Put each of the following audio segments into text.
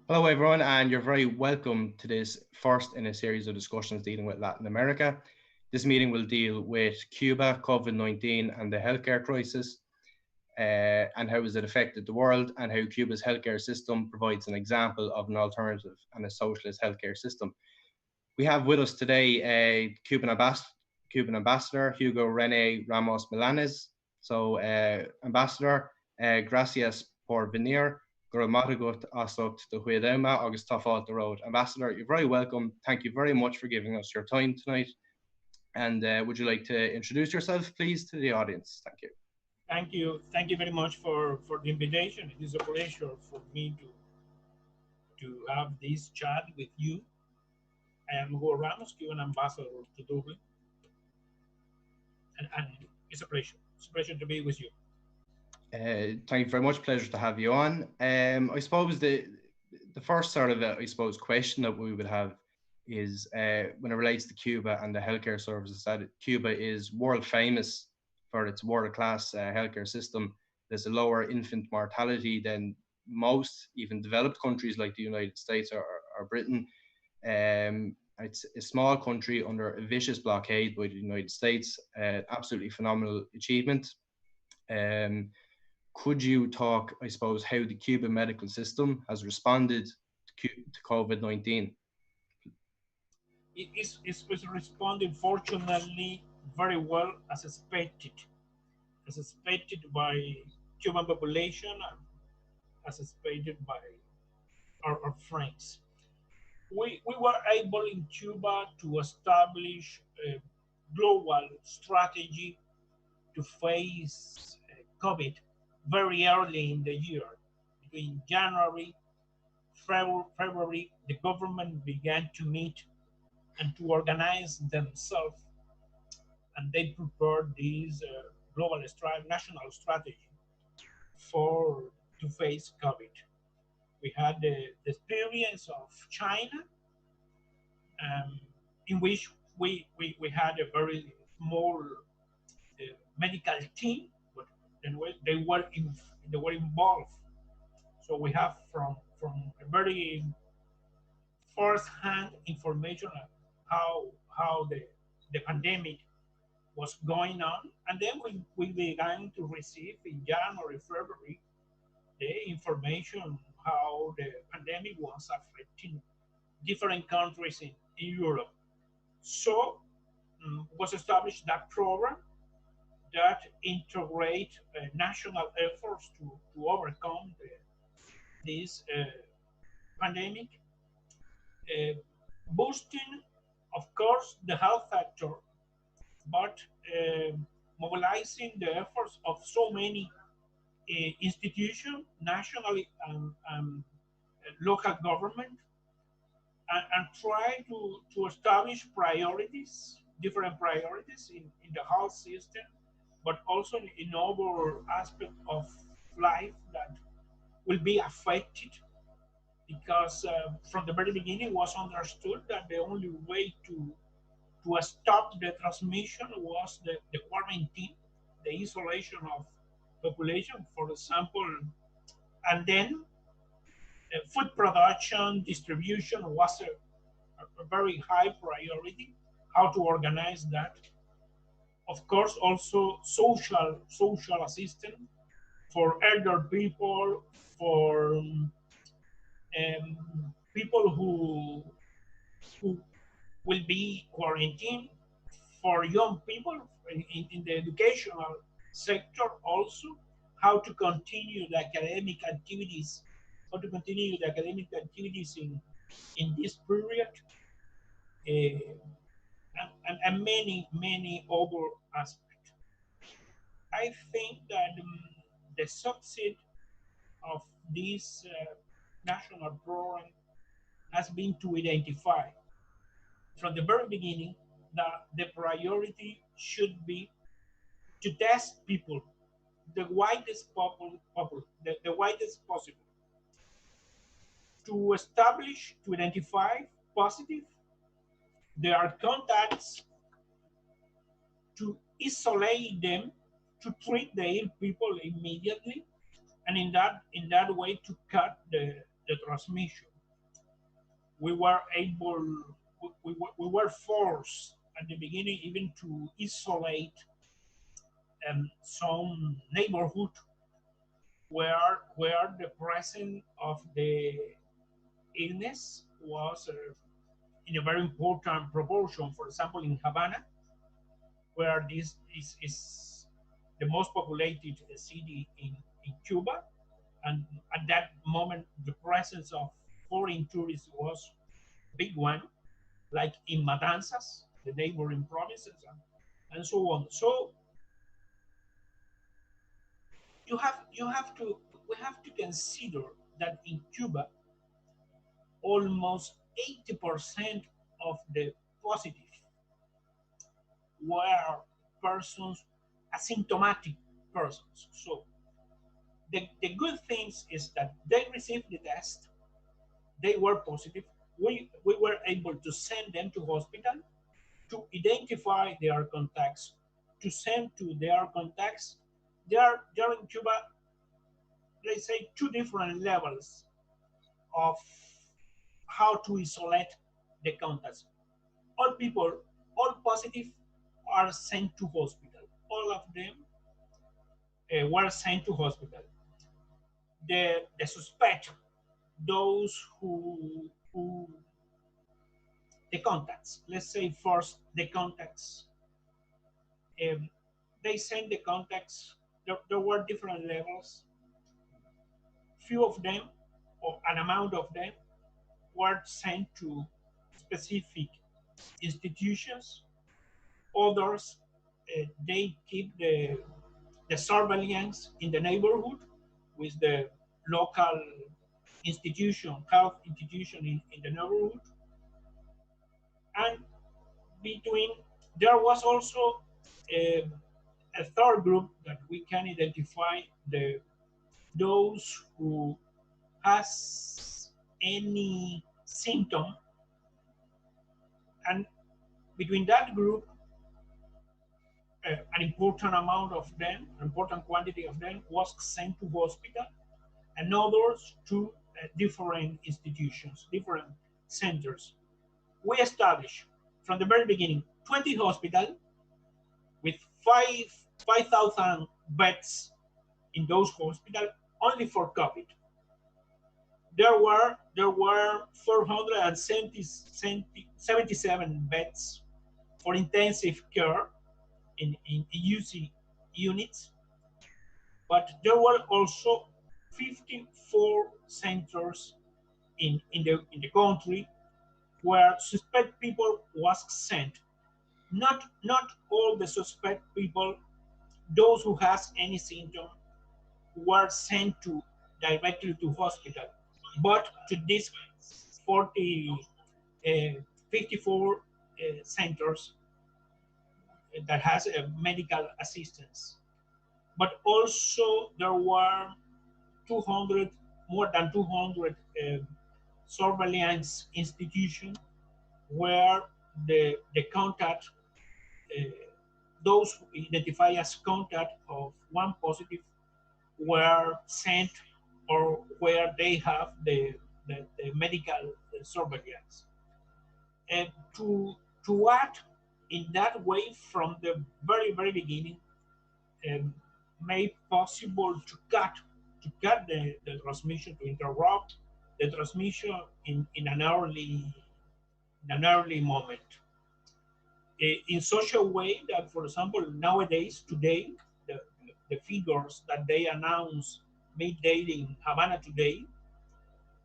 Hello, everyone, and you're very welcome to this first in a series of discussions dealing with Latin America. This meeting will deal with Cuba, COVID-19, and the healthcare crisis, and how has it affected the world, and how Cuba's healthcare system provides an example of an alternative and a socialist healthcare system. We have with us today a Cuban ambassador, Hugo René Ramos Milanés. So, Ambassador, gracias por venir. Gramatic asok to Huedema, August Toffalt the Road. Ambassador, you're very welcome. Thank you very much for giving us your time tonight. And would you like to introduce yourself, please, to the audience? Thank you. Thank you. Thank you very much for the invitation. It is a pleasure for me to have this chat with you. I am Hugo Ramos, Cuban Ambassador to Dublin. And it's a pleasure. It's a pleasure to be with you. Thank you very much. Pleasure to have you on. I suppose the first sort of question that we would have is when it relates to Cuba and the healthcare services, that Cuba is world famous for its world-class healthcare system. There's a lower infant mortality than most even developed countries like the United States or Britain. It's a small country under a vicious blockade by the United States. Absolutely phenomenal achievement. Could you talk, I suppose, how the Cuban medical system has responded to COVID-19? It was responding, fortunately, very well as expected by Cuban population, and as expected by our friends. We were able in Cuba to establish a global strategy to face COVID very early in the year. Between January, February, the government began to meet and to organize themselves, and they prepared this global national strategy for to face COVID. We had the experience of China, in which we had a very small medical team, but they were involved. So we have from a very first-hand information of how the pandemic was going on, and then we began to receive in January, February, the information how the pandemic was affecting different countries in Europe. So was established that program that integrate national efforts to overcome this pandemic, uh, boosting, of course, the health sector, but mobilizing the efforts of so many institutions, nationally and local government, and try to establish priorities, different priorities in the health system, but also in other aspects of life that will be affected because from the very beginning was understood that the only way to stop the transmission was the quarantine, the isolation of population, for example, and then food production, distribution was a very high priority. How to organize that? Of course, also social assistance for elder people, for people who will be quarantined, for young people in the educational sector also, how to continue the academic activities, how to continue the academic activities in this period, and many other aspects. I think that the success of this national program has been to identify from the very beginning that the priority should be to test people the widest the widest possible, to establish, to identify positive. There are contacts to isolate them, to treat the ill people immediately, and in that way to cut the transmission. we were able, we were forced at the beginning even to isolate some neighborhood where the presence of the illness was in a very important proportion. For example, in Havana, where this is the most populated city in Cuba, and at that moment the presence of foreign tourists was a big one, like in Matanzas, the neighboring provinces, and so on. So you have to we have to consider that in Cuba almost 80% of the positive were persons, asymptomatic persons. So the good things is that they received the test, they were positive. We were able to send them to hospital to identify their contacts, to send to their contacts. There in Cuba, they say two different levels of how to isolate the contacts. All people, all positive, are sent to hospital. All of them were sent to hospital. The suspect, those who the contacts. Let's say first the contacts. Um, they sent the contacts. There were different levels. Few of them, or an amount of them, were sent to specific institutions. Others, they keep the surveillance in the neighborhood with the local institution, health institution in the neighborhood. And between, there was also a, a third group that we can identify, the those who has any symptom, and between that group, an important amount of them, an important quantity of them was sent to hospital, and others to different institutions, different centers. We established from the very beginning 20 hospitals with 5,000 beds in those hospitals only for COVID. There were 477 beds for intensive care in UC units, but there were also 54 centers in the country where suspect people was sent. Not all the suspect people, those who has any symptom, were sent to directly to hospital, but to these 40, 54 centers that has a medical assistance. But also there were 200, more than 200 surveillance institutions where the contact, uh, those who identify as contact of one positive were sent, or where they have the medical surveillance. And to act in that way from the very beginning, um, made possible to cut the transmission, to interrupt the transmission in an early moment. In such a way that, for example, nowadays, today, the figures that they announce midday in Havana today,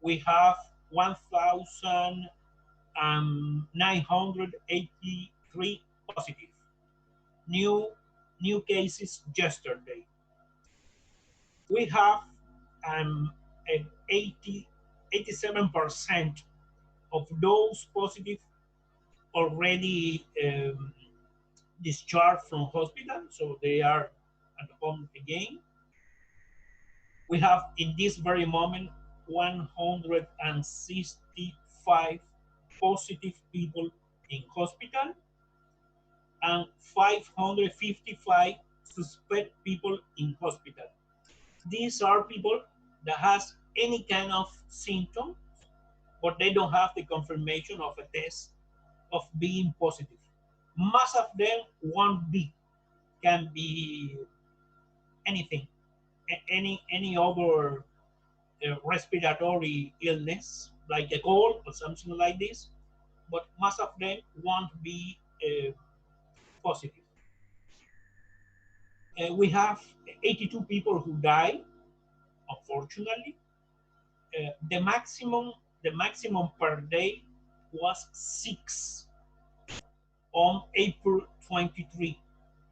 we have 1,983 positive new new cases yesterday. We have an 87% of those positive already discharged from hospital, so they are at home again. We have in this very moment 165 positive people in hospital and 555 suspect people in hospital. These are people that has any kind of symptom, but they don't have the confirmation of a test of being positive. Most of them won't be, can be anything, any other respiratory illness like a cold or something like this, but most of them won't be positive. We have 82 people who died, unfortunately. The maximum per day was 6 on April 23.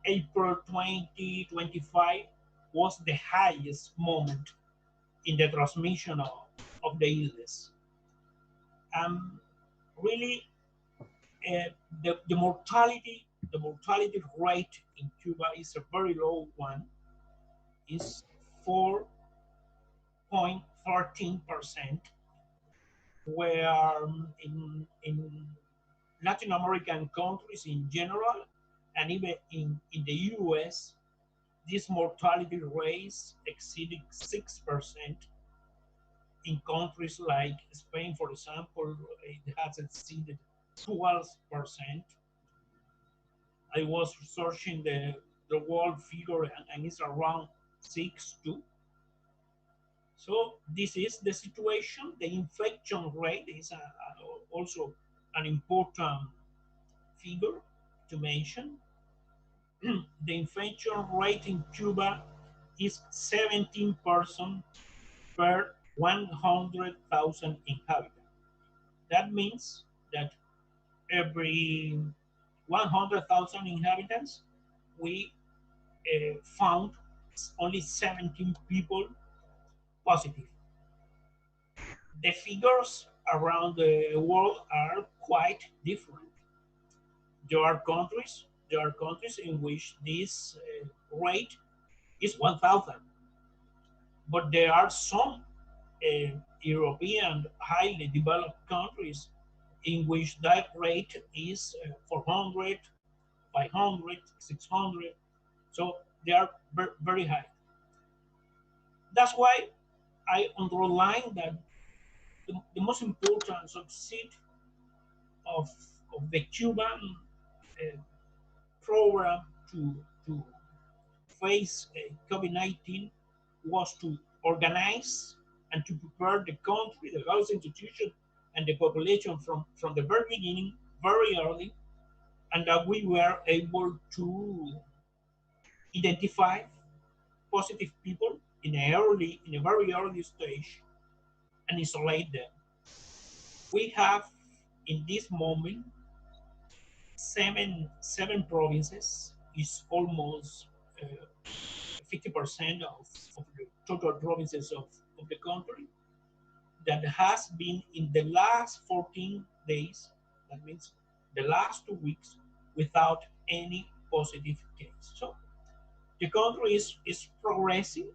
April 2025 was the highest moment in the transmission of the illness. Really, the mortality rate in Cuba is a very low one. Is 4.13%, where in Latin American countries in general, and even in the US, this mortality rate exceeded 6%. In countries like Spain, for example, it has exceeded 12%. I was searching the world figure, and it's around 6 too. So this is the situation. The infection rate is also an important figure to mention. The infection rate in Cuba is 17 persons per 100,000 inhabitants. That means that every 100,000 inhabitants, we found only 17 people positive. The figures around the world are quite different. There are countries in which this rate is 1,000, but there are some European highly developed countries in which that rate is 400, 500, 600. So they are very high. That's why I underline that the most important success of, of the Cuban uh, program to face COVID-19 was to organize and to prepare the country, the health institution, and the population from the very beginning, very early, and that we were able to identify positive people in a very early stage and isolate them. We have in this moment seven provinces, is almost 50% of the total provinces of the country, that has been in the last 14 days, that means the last 2 weeks, without any positive case. So the country is progressing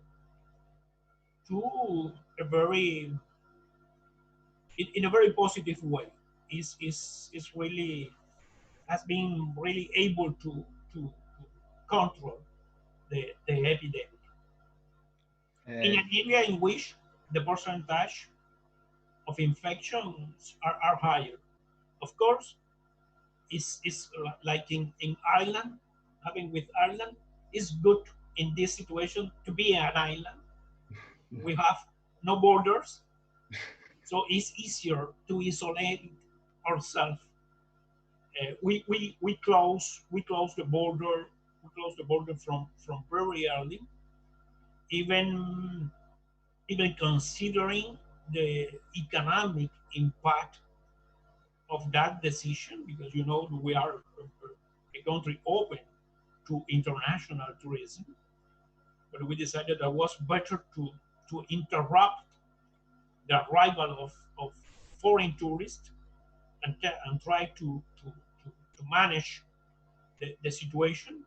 to a very in a very positive way. Is really has been really able to control the epidemic in Uh, an area in which the percentage of infections are higher. Of course, is like in Ireland, having with Ireland, it's good in this situation to be an island. We have no borders, so it's easier to isolate ourselves. We close the border from very early, even even considering the economic impact of that decision, because we are a country open to international tourism, but we decided that it was better to interrupt the arrival of foreign tourists, and try to manage the situation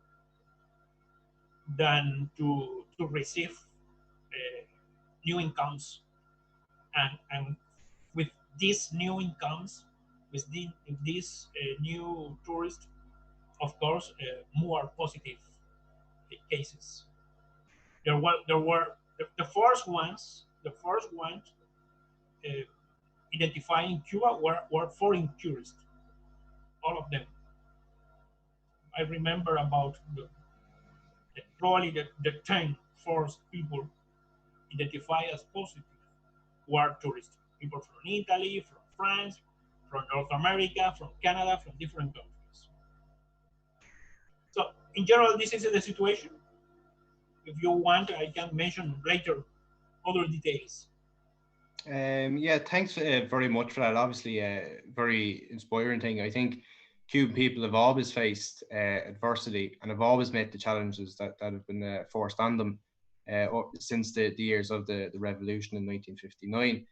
than to receive new incomes, and with these new incomes, with these new tourists, of course, more positive cases. There were the first ones uh, identifying Cuba were foreign tourists, all of them. I remember about probably the 10 first people identified as positive were tourists. People from Italy, from France, from North America, from Canada, from different countries. So in general, this is the situation. If you want, I can mention later other details. Yeah, thanks very much for that. Obviously, a very inspiring thing. I think Cuban people have always faced adversity and have always met the challenges that have been forced on them since the years of the revolution in 1959.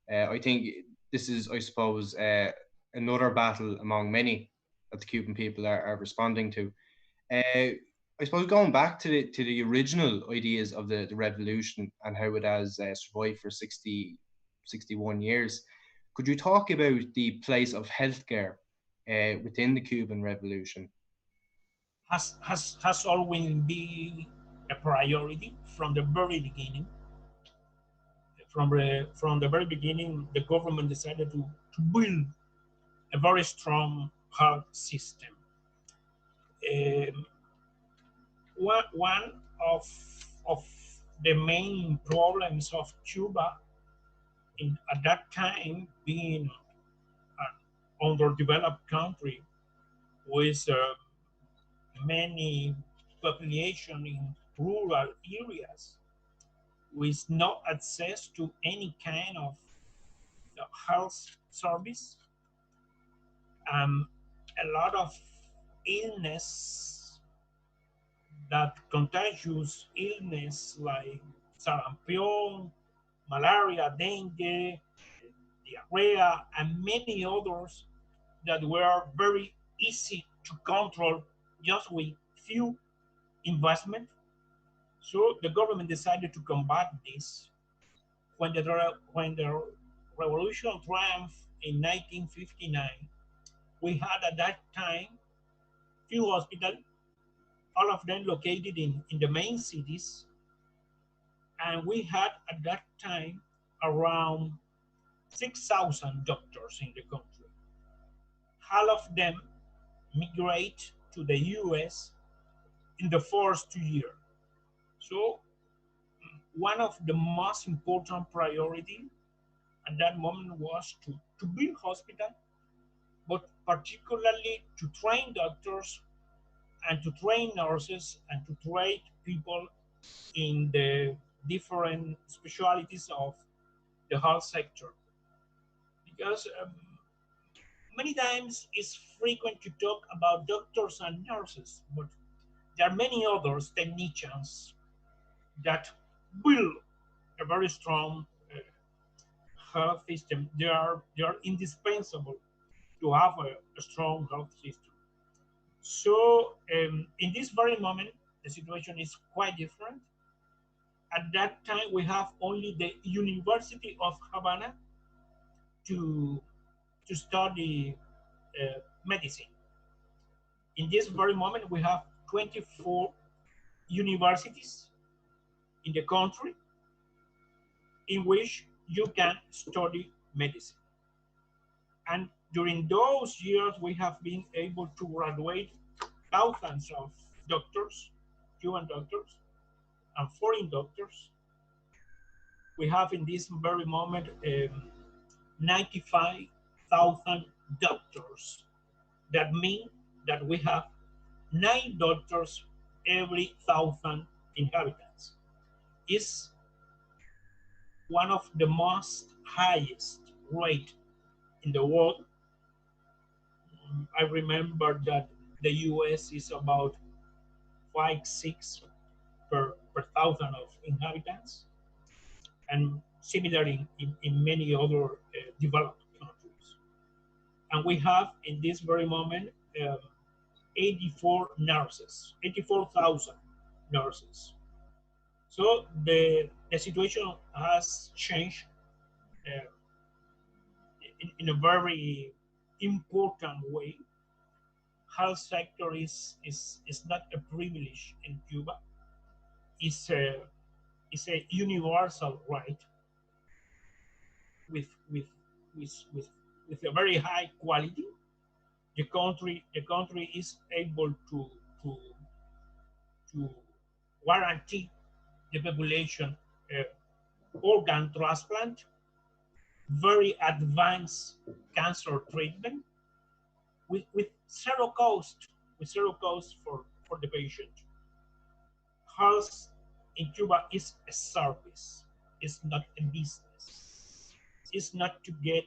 I think this is, I suppose, another battle among many that the Cuban people are responding to. I suppose going back to the original ideas of the revolution and how it has survived for 61 years, could you talk about the place of healthcare within the Cuban Revolution? Has always been a priority from the very beginning. From the very beginning, the government decided to build a very strong health system. Um, one of the main problems of Cuba at that time, being an underdeveloped country with many population in rural areas, with no access to any kind of health service, um, a lot of illness, that contagious illness like sarampion, malaria, dengue, diarrhea, and many others that were very easy to control just with few investment. So the government decided to combat this. When the revolution triumphed in 1959, we had at that time few hospitals, all of them located in the main cities, and we had at that time around 6,000 doctors in the country. Half of them migrate to the US in the first 2 years. So one of the most important priority at that moment was to build hospital, but particularly to train doctors and to train nurses and to train people in the different specialties of the health sector. Because many times it's frequent to talk about doctors and nurses, but there are many others technicians that build a very strong health system. They are indispensable to have a strong health system. So in this very moment, the situation is quite different. At that time, we have only the University of Havana to study medicine. In this very moment, we have 24 universities in the country in which you can study medicine. And during those years, we have been able to graduate thousands of doctors, Cuban doctors, and foreign doctors. We have in this very moment 95,000 doctors. That means that we have 9 doctors every 1,000 inhabitants. Is one of the most highest rate in the world. I remember that the US is about 5, 6 per thousand of inhabitants, and similar in many other developed countries. And we have in this very moment 84 nurses, 84,000 nurses. So the situation has changed uh, in a very important way. Health sector is not a privilege in Cuba. It's a universal right with with a very high quality. The country is able to to guarantee the population organ transplant, very advanced cancer treatment with zero cost for the patient. Health in Cuba is a service, it's not a business. It's not to get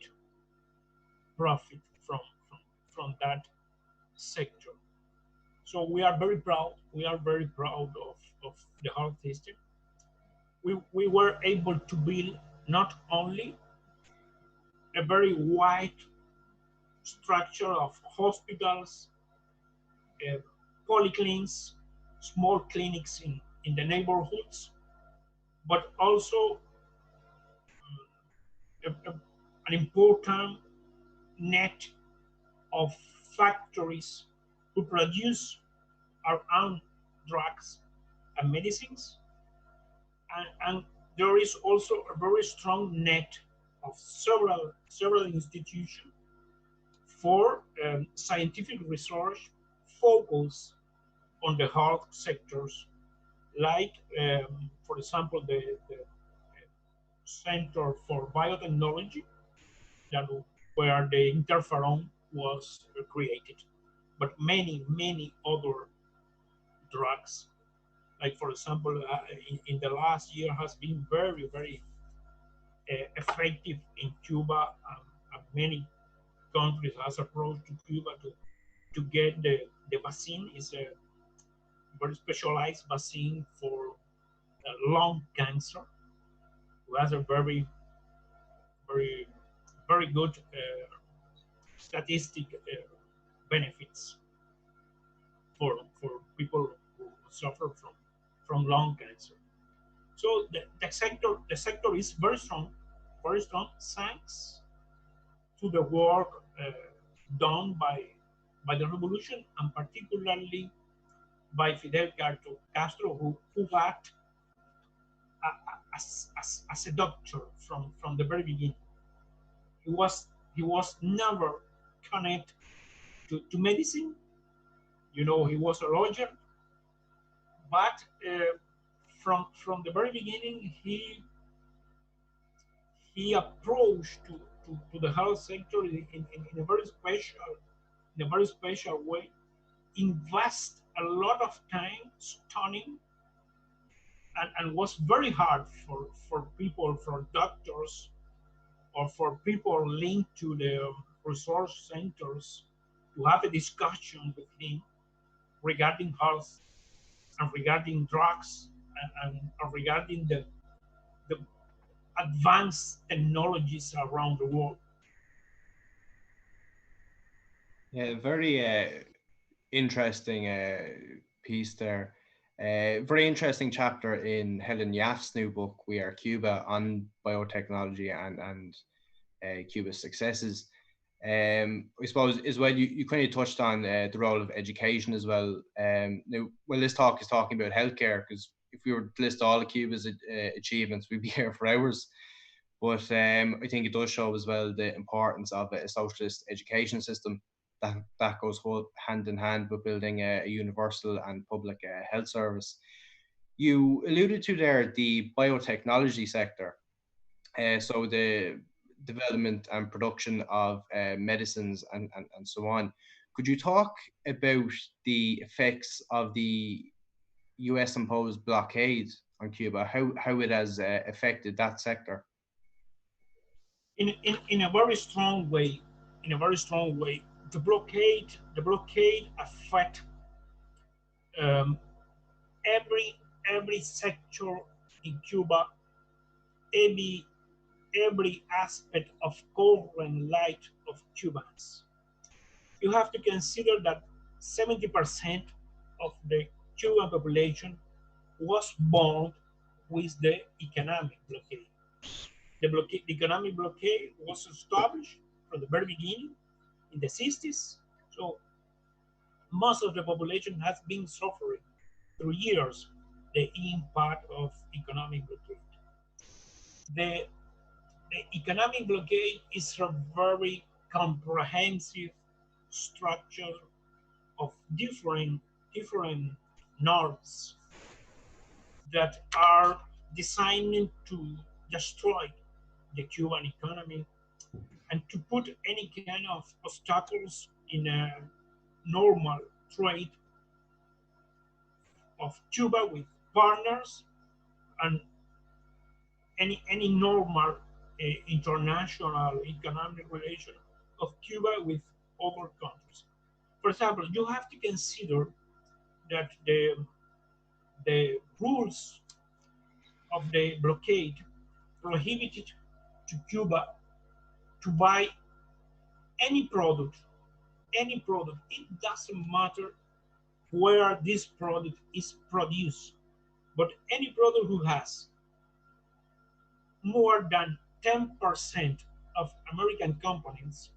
profit from that sector. So we are very proud. We are very proud of the health system. We were able to build not only a very wide structure of hospitals, uh, polyclinics, small clinics in the neighborhoods, but also an important net of factories who produce our own drugs and medicines. And there is also a very strong net of several institutions for scientific research focused on the health sectors, like, for example, the Center for Biotechnology, that where the interferon was created, but many other drugs, like for example, in the last year has been very effective in Cuba. Many countries has approached to Cuba to get the vaccine. Is a very specialized vaccine for lung cancer. Who has a very very good statistic benefits for people who suffer from lung cancer. So the sector is very strong thanks to the work done by the revolution, and particularly by Fidel Castro, who got as a doctor from the very beginning. He was never connected to medicine. He was a lawyer, but from the very beginning, he approached to the health sector in a very special way. Invest a lot of time studying, and was very hard for people, for doctors, or for people linked to the resource centers to have a discussion with him regarding health and regarding drugs, and regarding the advanced technologies around the world. Yeah, very interesting piece there. Very interesting chapter in Helen Yaff's new book, We Are Cuba, on biotechnology and Cuba's successes. I suppose as well, you kind of touched on the role of education as well. Now, well, this talk is talking about healthcare, because if we were to list all of Cuba's achievements, we'd be here for hours. But I think it does show as well the importance of a socialist education system that goes hand in hand with building a universal and public health service. You alluded to there the biotechnology sector, so the development and production of medicines and so on. Could you talk about the effects of the US imposed blockade on Cuba, how it has affected that sector? In a very strong way. In a very strong way, the blockade affect um, every sector in Cuba, every every aspect of current life of Cubans. You have to consider that 70% of the Cuban population was born with the economic blockade. The economic blockade was established from the very beginning in the 60s. So most of the population has been suffering through years the impact of economic blockade. The, economic blockade is a very comprehensive structure of different norms that are designed to destroy the Cuban economy and to put any kind of obstacles in a normal trade of Cuba with partners and any normal international economic relation of Cuba with other countries. For example, you have to consider that the rules of the blockade prohibited to Cuba to buy any product, any product. It doesn't matter where this product is produced, but any product who has more than 10% of American components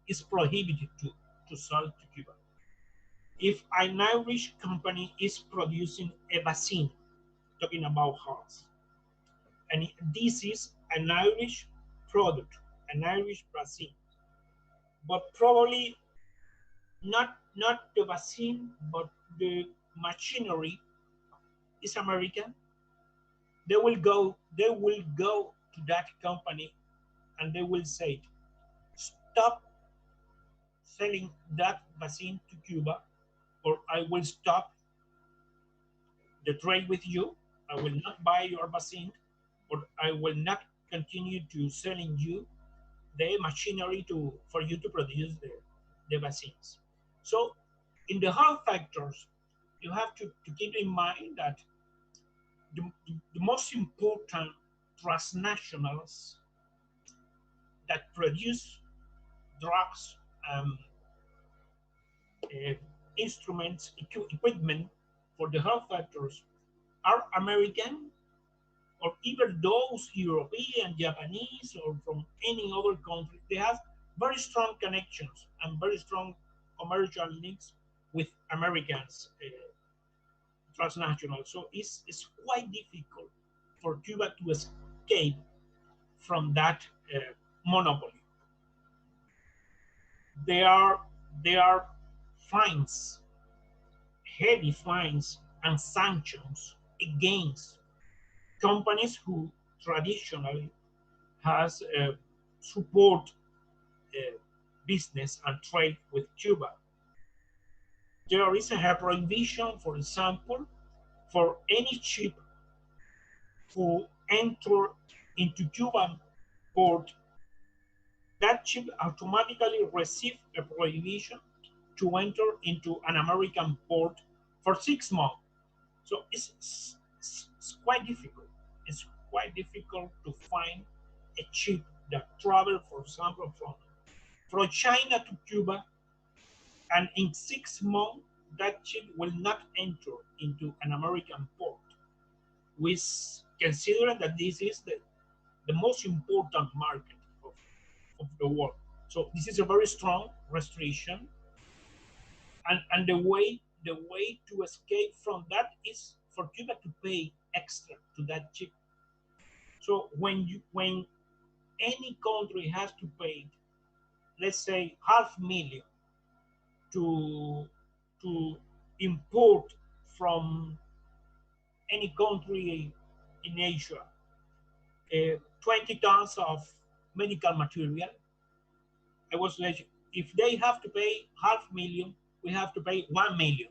is prohibited to sell to Cuba. If an Irish company is producing a vaccine, talking about hearts, and this is an Irish product, an Irish vaccine, but probably not the vaccine, but the machinery is American, they will go to that company and they will say, stop selling that vaccine to Cuba, or I will stop the trade with you. I will not buy your vaccine, or I will not continue to selling you the machinery to for you to produce the vaccines. So in the health factors, you have to keep in mind that the most important transnationals that produce drugs, uh, instruments, equipment for the health factors are American or even those European, Japanese, or from any other country. They have very strong connections and very strong commercial links with Americans, transnational. So it's quite difficult for Cuba to escape from that monopoly. There are there are fines, heavy fines, and sanctions against companies who traditionally has support uh, business and trade with Cuba. There is a prohibition, for example, for any ship who enter into Cuban port, that ship automatically receive a prohibition to enter into an American port for 6 months. So it's quite difficult. It's quite difficult to find a ship that travel, for example, from China to Cuba, and in 6 months that ship will not enter into an American port. We consider that this is the most important market of the world. So this is a very strong restriction, and the way to escape from that is for Cuba to pay extra to that chip. So when any country has to pay, let's say 500,000 to to import from any country in Asia 20 tons of medical material, I was like, if they have to pay 500,000, we have to pay 1 million,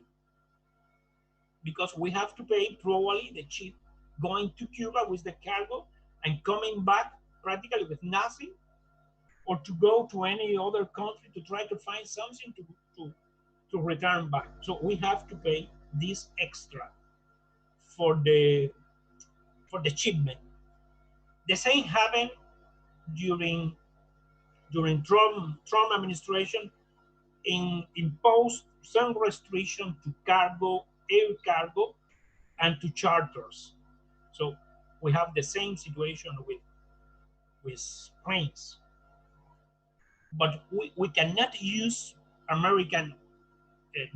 because we have to pay probably the ship going to Cuba with the cargo and coming back practically with nothing, or to go to any other country to try to find something to return back. So we have to pay this extra for the shipment. The same happened during Trump administration, in imposed some restriction to cargo, air cargo, and to charters. So we have the same situation with planes, but we cannot use American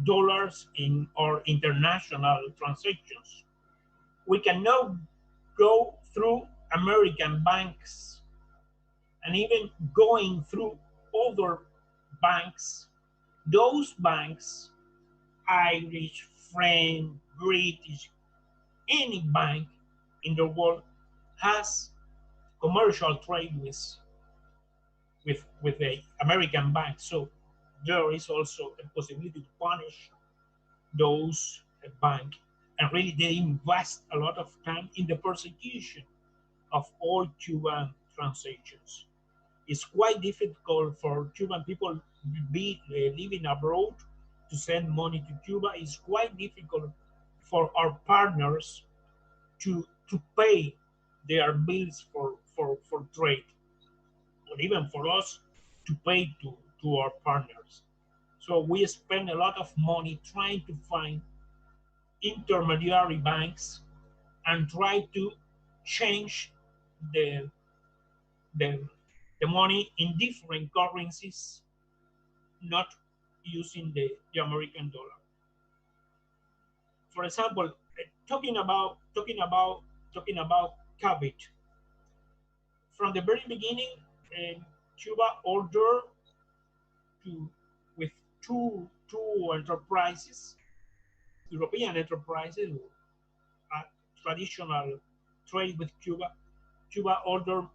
dollars in our international transactions. We cannot go through American banks and even going through other banks. Those banks, Irish, French, British, any bank in the world has commercial trade with the American bank. So there is also a possibility to punish those banks. And really, they invest a lot of time in the persecution of all Cuban transactions. It's quite difficult for Cuban people living abroad to send money to Cuba. It's quite difficult for our partners to pay their bills for trade, or even for us to pay to our partners. So we spend a lot of money trying to find intermediary banks and try to change the the, the money in different currencies, not using the American dollar. For example, talking about COVID. From the very beginning, Cuba ordered to with two enterprises, European enterprises, uh, traditional trade with Cuba. Cuba ordered,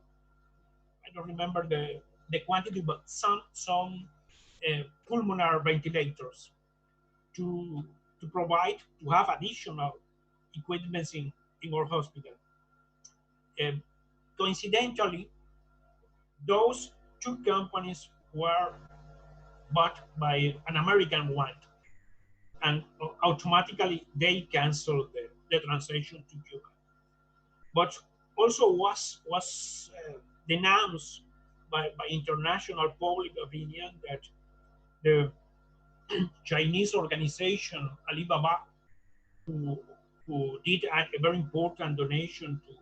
I don't remember the quantity, but some pulmonary ventilators to provide to have additional equipment in our hospital. Um, Coincidentally, those two companies were bought by an American one, and automatically they canceled the transaction to Cuba. But also was denounced by international public opinion that the Chinese organization Alibaba, who, who did a very important donation to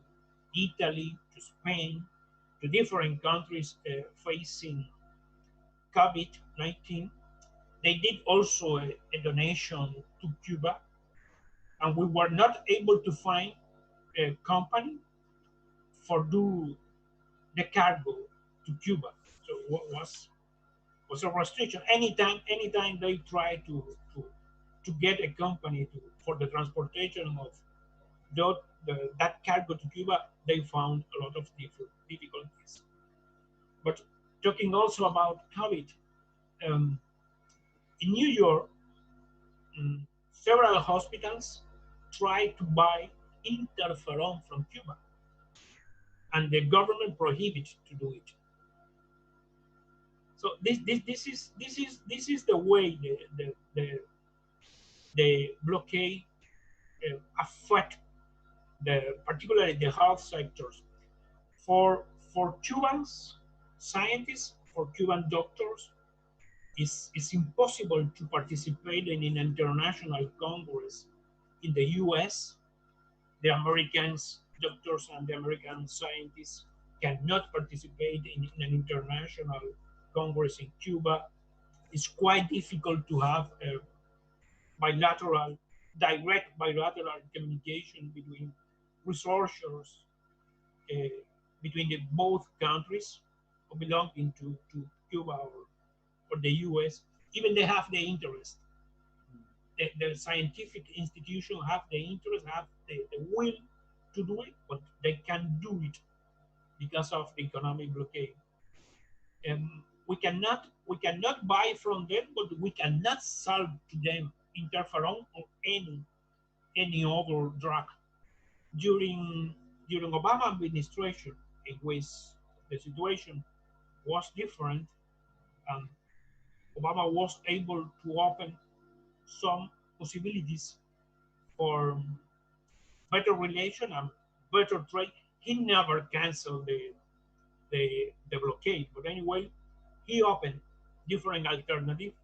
Italy, to Spain, to different countries facing COVID-19, they did also a donation to Cuba, and we were not able to find a company for do the cargo to Cuba. So what was a restriction. Anytime they try to get a company for the transportation of that cargo to Cuba, they found a lot of difficulties. But talking also about COVID, um, in New York, several hospitals tried to buy interferon from Cuba, and the government prohibited to do it. So this is the way the blockade affect particularly the health sectors for Cubans scientists, for Cuban doctors. It's impossible to participate in an international congress in the US. The Americans doctors and the American scientists cannot participate in an international congress in Cuba. It's quite difficult to have a bilateral, direct bilateral communication between researchers, uh, between both countries belonging to Cuba or the US. Even they have the interest. The scientific institution have the interest, have the will to do it, but they can't do it because of the economic blockade. We cannot buy from them, but we cannot sell to them interferon or any other drug. During Obama administration, in which the situation was different, and Obama was able to open some possibilities for better relation and better trade. He never canceled the blockade, but anyway, he opened different alternatives.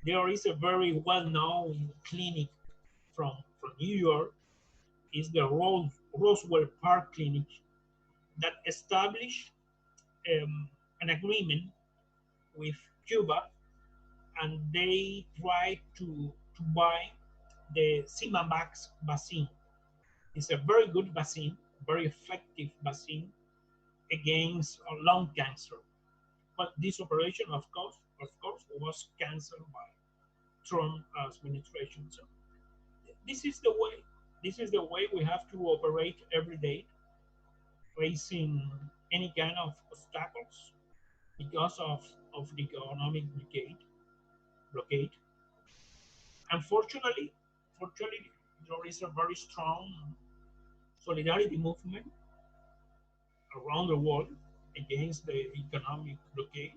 There is a very well-known clinic from New York, is the Roswell Park Clinic, that established an agreement with Cuba, and they try to buy the Simavax vaccine. It's a very good vaccine, very effective vaccine. against lung cancer. But this operation, of course, was canceled by Trump administration. So this is the way. This is the way we have to operate every day, facing any kind of obstacles because of the economic blockade. Unfortunately, fortunately, there is a very strong solidarity movement around the world against the economic blockade.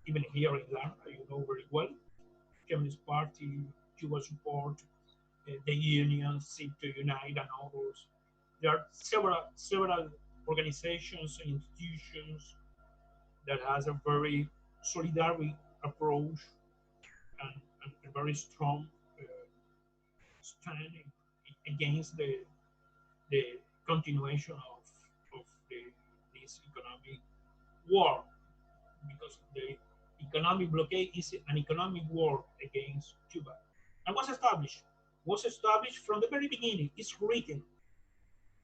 Even here in Ghana, you know very well, Communist Party, Cuba Support, the union, Seek to Unite, and others. There are several organizations and institutions that has a very solidary approach and a very strong uh, stand against the continuation of this economic war, because the economic blockade is an economic war against Cuba. And was established from the very beginning. It's written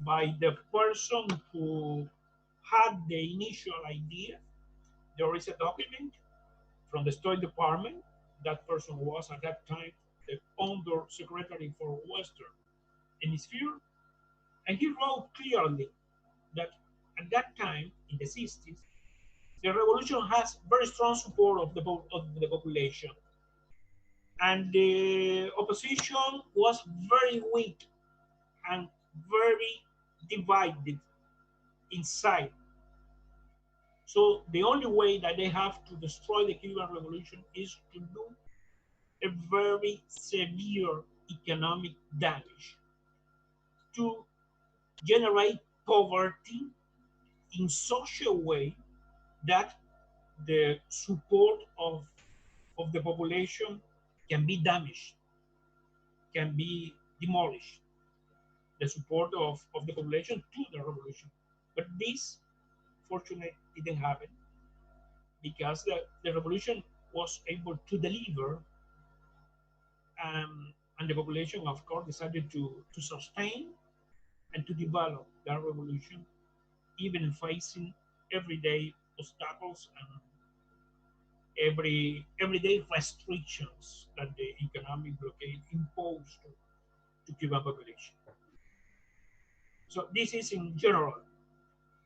by the person who had the initial idea. There is a document from the State Department. That person was at that time the Under Secretary for Western Hemisphere, and he wrote clearly that at that time in the 60s, the revolution has very strong support of the population, and the opposition was very weak and very divided inside. So the only way that they have to destroy the Cuban Revolution is to do a very severe economic damage, to generate poverty in such a way that the support of the population can be damaged, can be demolished, the support of the population to the revolution. But this, fortunately, didn't happen because the revolution was able to deliver, and the population, of course, decided to sustain and to develop that revolution, even facing everyday obstacles and everyday restrictions that the economic blockade imposed to Cuban population. So this is in general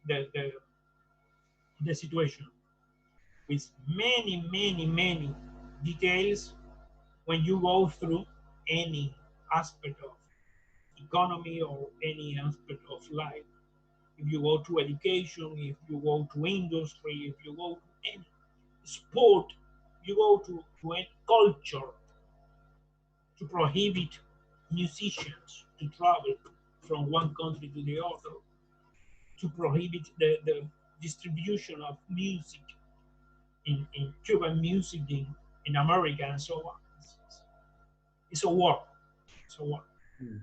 the situation, with many details when you go through any aspect of economy or any aspect of life. If you go to education, if you go to industry, if you go to any sport, you go to any culture, to prohibit musicians to travel from one country to the other, to prohibit the distribution of music in Cuban music in America, and so on. It's a war. It's a war. Hmm.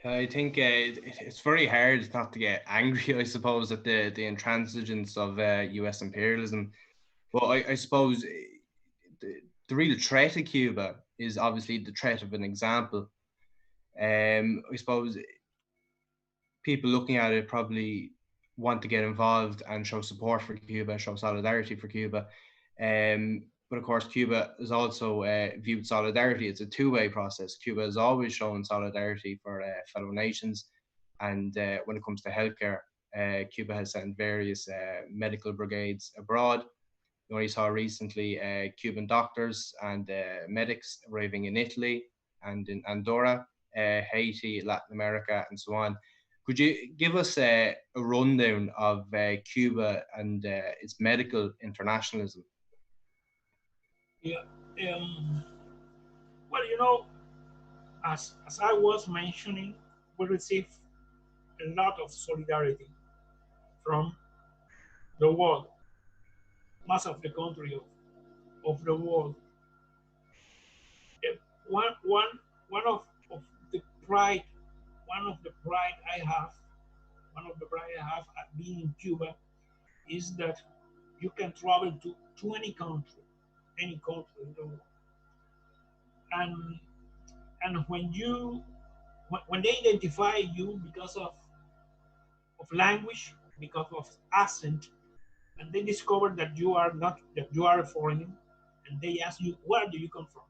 I think it's very hard not to get angry, I suppose, at the intransigence of US imperialism. But I suppose the real threat of Cuba is obviously the threat of an example. I suppose people looking at it probably want to get involved and show support for Cuba, show solidarity for Cuba. But of course, Cuba is also viewed solidarity. It's a two-way process. Cuba has always shown solidarity for fellow nations, and when it comes to healthcare, Cuba has sent various medical brigades abroad. You only saw recently Cuban doctors and medics arriving in Italy and in Andorra, Haiti, Latin America, and so on. Could you give us a rundown of Cuba and its medical internationalism? Yeah. Um, well, as I was mentioning, we receive a lot of solidarity from the world, most of the country of the world. Eh, One, one, one of the pride, one of the pride I have, one of the pride I have at being in Cuba is that you can travel to any country in the world, and when they identify you because of language, because of accent, and they discover that you are not that you are a foreigner, and they ask you where do you come from,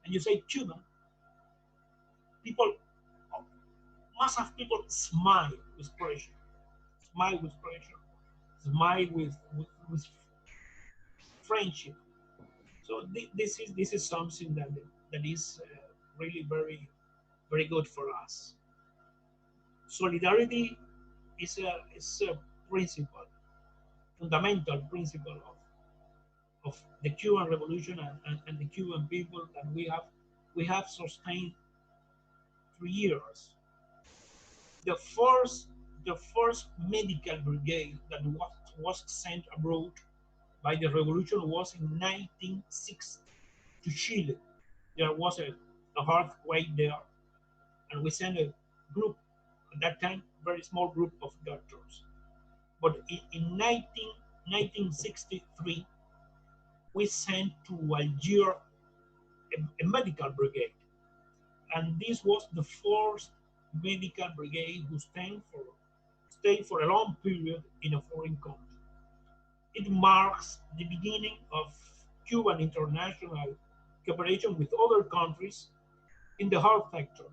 and you say Cuban. People, most of people smile with pressure, smile with pressure, smile with friendship. So this is something that is really very good for us. Solidarity is a principle, fundamental principle of the Cuban Revolution and the Cuban people that we have sustained 3 years. The first medical brigade that was sent abroad by the revolution was in 1960 to Chile. There was a earthquake there, and we sent a group at that time, very small group of doctors. But in 1963, we sent to Algiers a medical brigade, and this was the first medical brigade who stayed for a long period in a foreign country. It marks the beginning of Cuban international cooperation with other countries in the health sector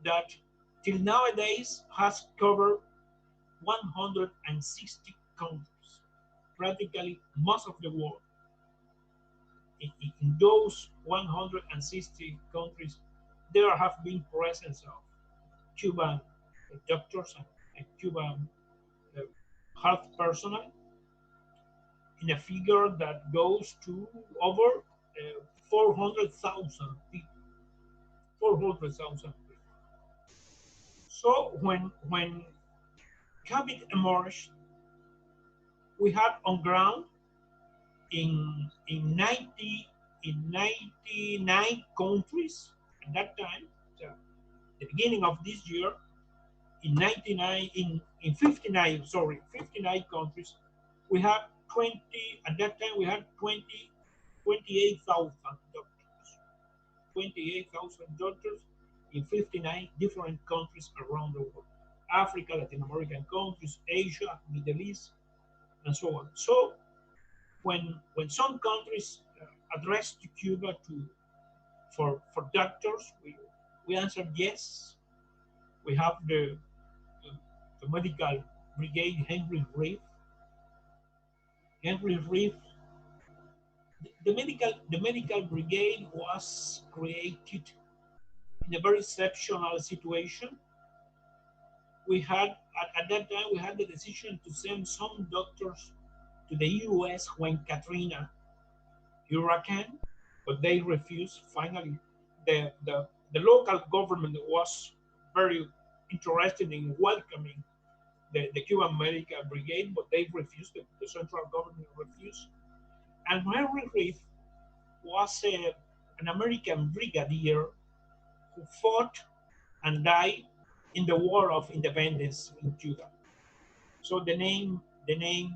that till nowadays has covered 160 countries, practically most of the world. In those 160 countries, there have been presence of Cuban doctors and Cuban uh, health personnel in a figure that goes to over 400,000 people. 400,000 people. So when COVID emerged, we had on ground in 99 countries at that time. So the beginning of this year, in 99 in 59 sorry 59 countries, we had 20 at that time we had 28,000 doctors. 28,000 doctors in 59 different countries around the world: Africa, Latin American countries, Asia, Middle East, and so on. So when some countries addressed to Cuba for doctors, we answered yes. We have the medical brigade, Henry Reef. The medical brigade was created in a very exceptional situation. At that time we had the decision to send some doctors to the U.S. when Katrina hurricane, but they refused. Finally, the local government was very interested in welcoming the Cuban Medical Brigade, but they refused. The central government refused. And Henry Reef was an American brigadier who fought and died in the War of Independence in Cuba. So the name mm,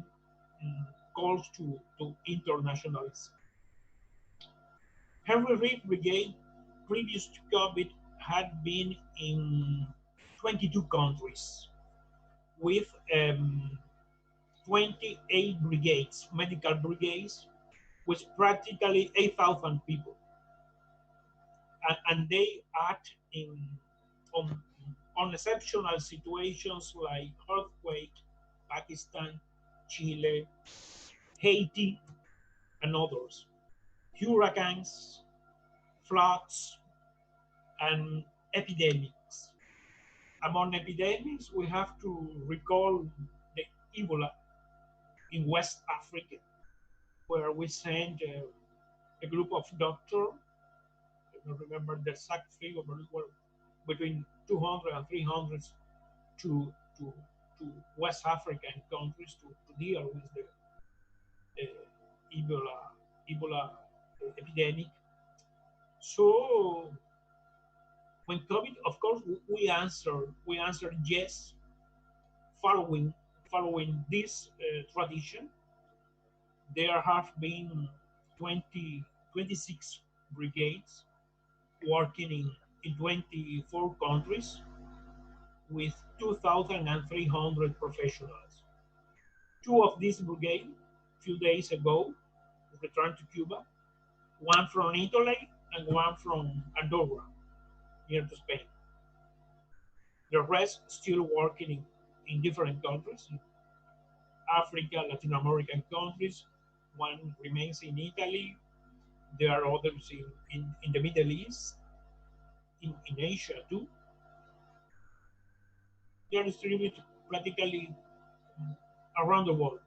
calls to internationalism. Henry Reef Brigade, previous to COVID, had been in 22 countries with 28 brigades, medical brigades, with practically 8,000 people, and they act on on exceptional situations like earthquake, Pakistan, Chile, Haiti, and others, hurricanes, floods, and epidemics. Among epidemics, we have to recall the Ebola in West Africa, where we sent a group of doctors. I don't remember the exact figure, but it was between 200 and 300 to, to, to West African countries to deal with the Ebola epidemic. So when COVID, of course, we answered yes, following this tradition. There have been 26 brigades working in 24 countries with 2,300 professionals. Two of these brigade, a few days ago, returned to Cuba, one from Italy and one from Andorra, near to Spain. The rest still working in different countries, in Africa, Latin American countries. One remains in Italy. There are others in the Middle East, in Asia too. They are distributed practically around the world,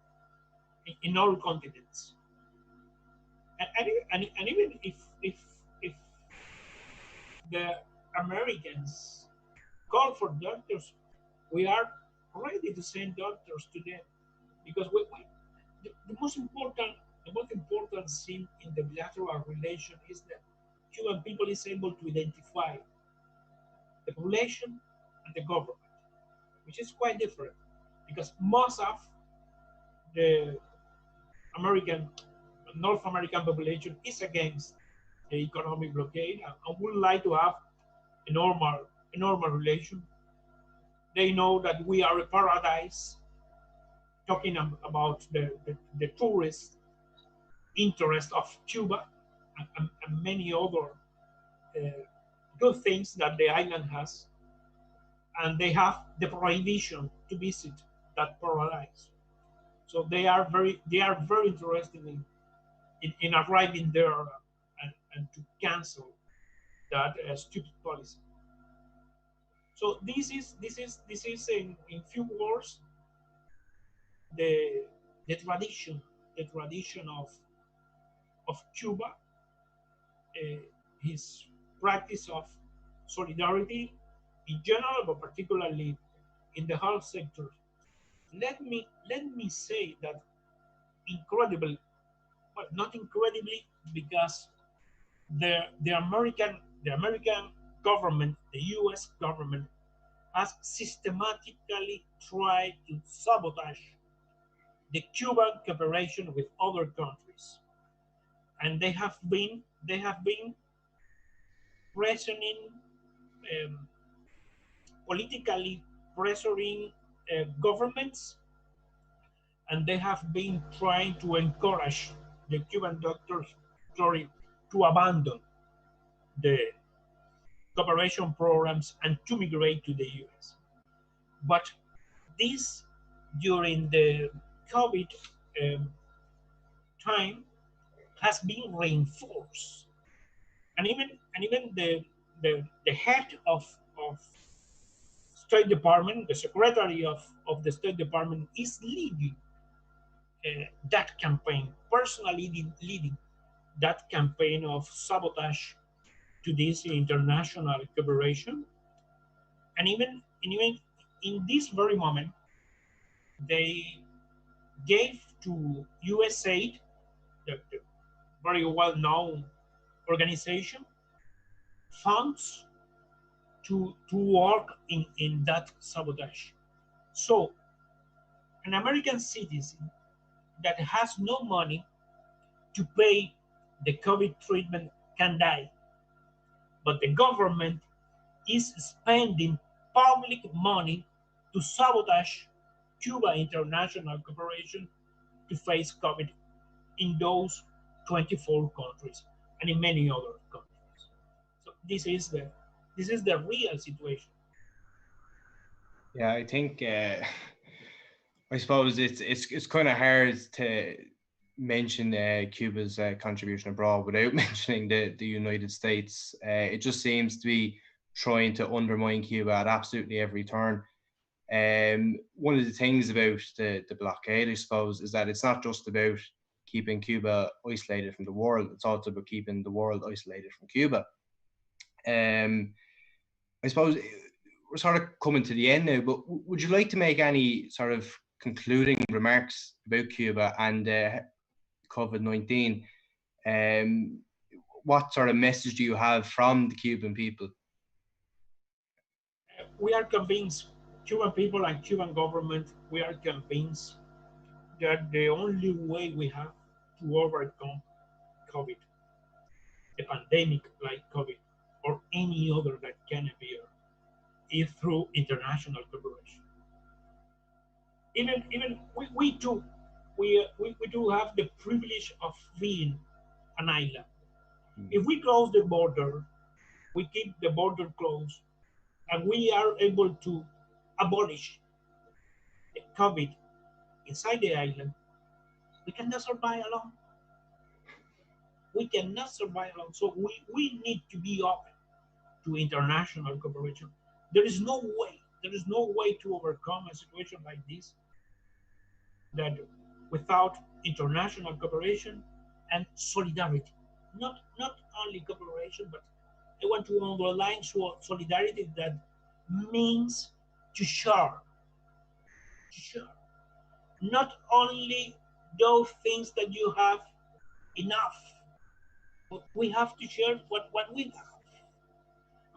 in all continents. And even if the Americans call for doctors, we are ready to send doctors to them because the most important thing in the bilateral relation is that Cuban people is able to identify the population and the government, which is quite different because most of the American North American population is against the economic blockade and would like to have a normal relation. They know that we are a paradise, talking about the tourist interest of Cuba and many other uh, good things that the island has, and they have the prohibition to visit that paradise. So they are very interested in arriving there and to cancel that stupid policy. So this is in few words the the tradition the tradition of Cuba, his practice of solidarity in general, but particularly in the health sector. Let me say that incredible, well, not incredibly, because the American government, the U.S. government, has systematically tried to sabotage the Cuban cooperation with other countries, and they have been pressuring, um, politically pressuring governments, and they have been trying to encourage the Cuban doctors, sorry, to abandon the cooperation programs and to migrate to the US. But this, during the COVID um, time, has been reinforced, and even the head of State Department, the secretary of the State Department, is leading that campaign, personally leading that campaign of sabotage to this international cooperation. And even in this very moment, they gave to USAID, the very well known organization, funds to work in that sabotage. So, an American citizen that has no money to pay the COVID treatment can die, but the government is spending public money to sabotage Cuba international cooperation to face COVID in those 24 countries and in many other countries. So this is the real situation. Yeah, I think I suppose it's kind of hard to mention Cuba's contribution abroad without mentioning the United States. It just seems to be trying to undermine Cuba at absolutely every turn. One of the things about the blockade, I suppose, is that it's not just about keeping Cuba isolated from the world; it's also about keeping the world isolated from Cuba. Um, I suppose we're sort of coming to the end now, but would you like to make any sort of concluding remarks about Cuba and COVID-19? Um, what sort of message do you have from the Cuban people? We are convinced, Cuban people and Cuban government, we are convinced that the only way we have to overcome COVID, a pandemic like COVID, or any other that can appear, is through international cooperation. even we do have the privilege of being an island. If we close the border, we keep the border closed, and we are able to abolish the COVID inside the island, we cannot survive alone. We cannot survive alone. So we need to be open to international cooperation. There is no way. There is no way to overcome a situation like this that without international cooperation and solidarity. Not only cooperation, but I want to underline solidarity that means to share, to share. Not only those things that you have enough, but we have to share what we have.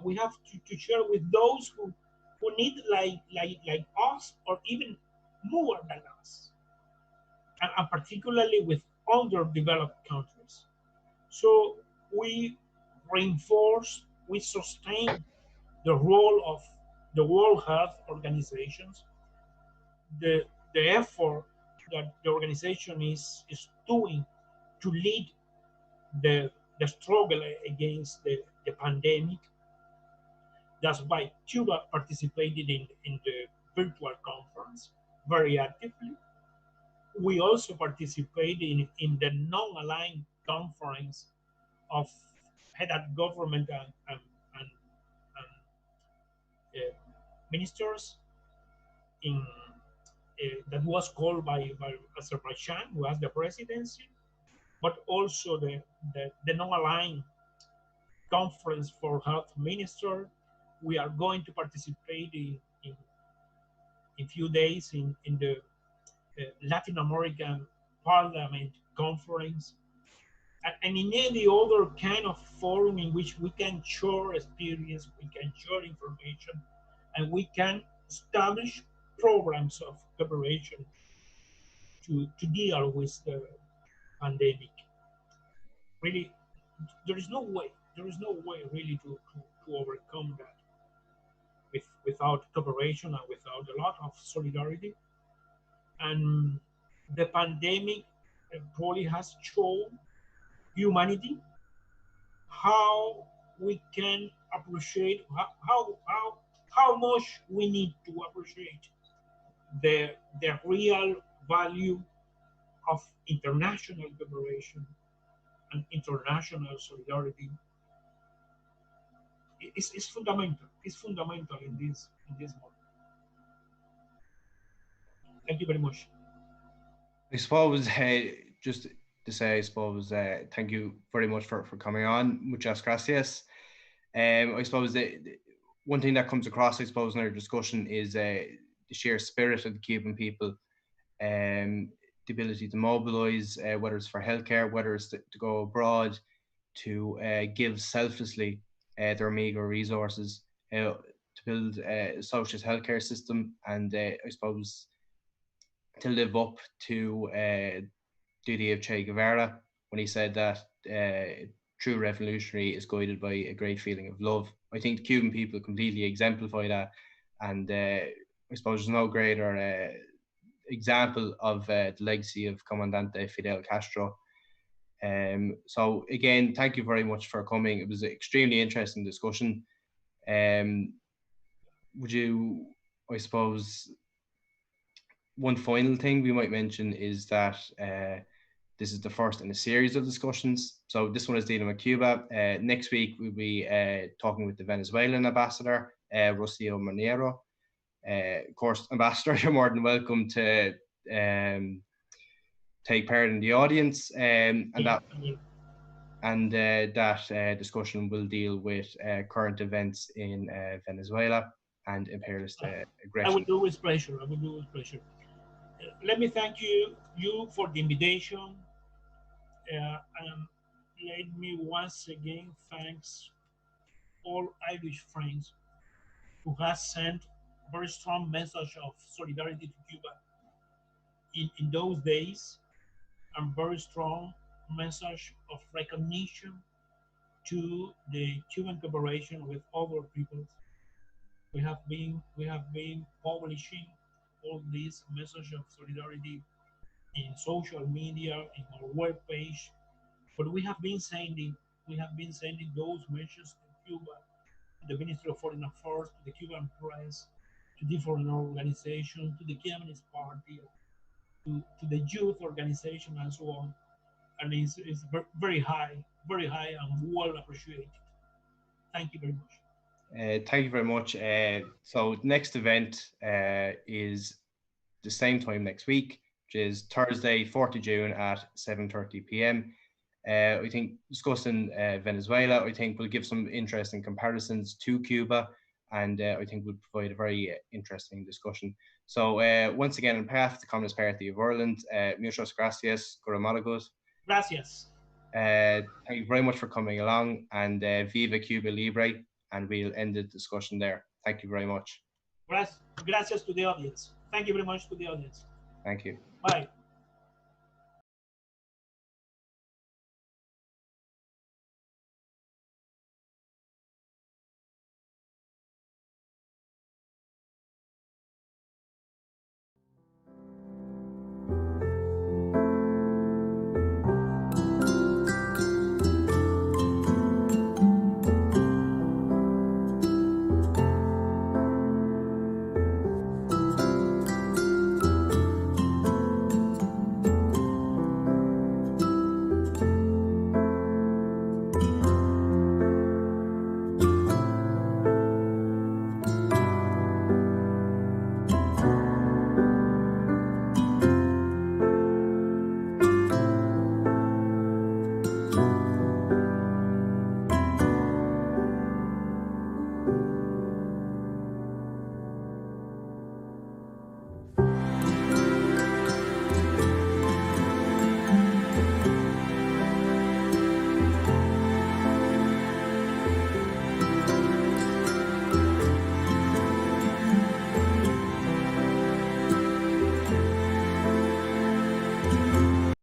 We have to share with those who need like us or even more than us, and particularly with underdeveloped countries. So we reinforce, we sustain the role of the World Health Organizations, the effort that the organization is doing to lead the the struggle against the pandemic. That's why Cuba participated in the virtual conference very actively. We also participated in the non-aligned conference of head of government and ministers in that was called by Azerbaijan, who has the presidency, but also the non-aligned conference for health minister. We are going to participate in few days in the Latin American Parliament conference, and in any other kind of forum in which we can share experience, we can share information, and we can establish programs of cooperation to deal with the pandemic. Really, there is no way really to overcome that without cooperation and without a lot of solidarity. And the pandemic probably has shown humanity how we can appreciate how much we need to appreciate the real value of international cooperation and international solidarity. It's fundamental. It's fundamental in this moment. Thank you very much. I suppose just to say, I suppose thank you very much for coming on. Muchas gracias. I suppose the one thing that comes across, I suppose, in our discussion is the sheer spirit of the Cuban people, the ability to mobilize, whether it's for healthcare, whether it's to go abroad, to give selflessly their meager resources to build a socialist healthcare system, and I suppose to live up to duty of Che Guevara when he said that true revolutionary is guided by a great feeling of love. I think the Cuban people completely exemplify that, and I suppose there's no greater example of the legacy of Comandante Fidel Castro. So again, thank you very much for coming. It was an extremely interesting discussion. Would you, I suppose, one final thing we might mention is that this is the first in a series of discussions. So this one is dealing with Cuba. Next week, we'll be talking with the Venezuelan ambassador, Rocio Monero. Of course, Ambassador, you're more than welcome to take part in the audience. That discussion will deal with current events in Venezuela and imperialist aggression. I will do with pleasure. I will do with pleasure. Let me thank you for the invitation. And let me once again thanks all Irish friends who has sent very strong message of solidarity to Cuba in those days, and very strong message of recognition to the Cuban cooperation with other peoples. We have been publishing all this message of solidarity in social media, in our web page. But we have been sending those messages to Cuba, to the Ministry of Foreign Affairs, to the Cuban press, to different organizations, to the Communist Party, to the youth organization, and so on. And it's very high and well appreciated. Thank you very much. Thank you very much. So next event is the same time next week, which is Thursday, 4th of June at 7:30 p.m. I think discussing Venezuela, I think will give some interesting comparisons to Cuba, and I think will provide a very interesting discussion. So once again, on behalf of the Communist Party of Ireland, muchas gracias, Guatemala. Gracias. Thank you very much for coming along, and Viva Cuba Libre, and we'll end the discussion there. Thank you very much. Gracias to the audience. Thank you very much to the audience. Thank you. Bye.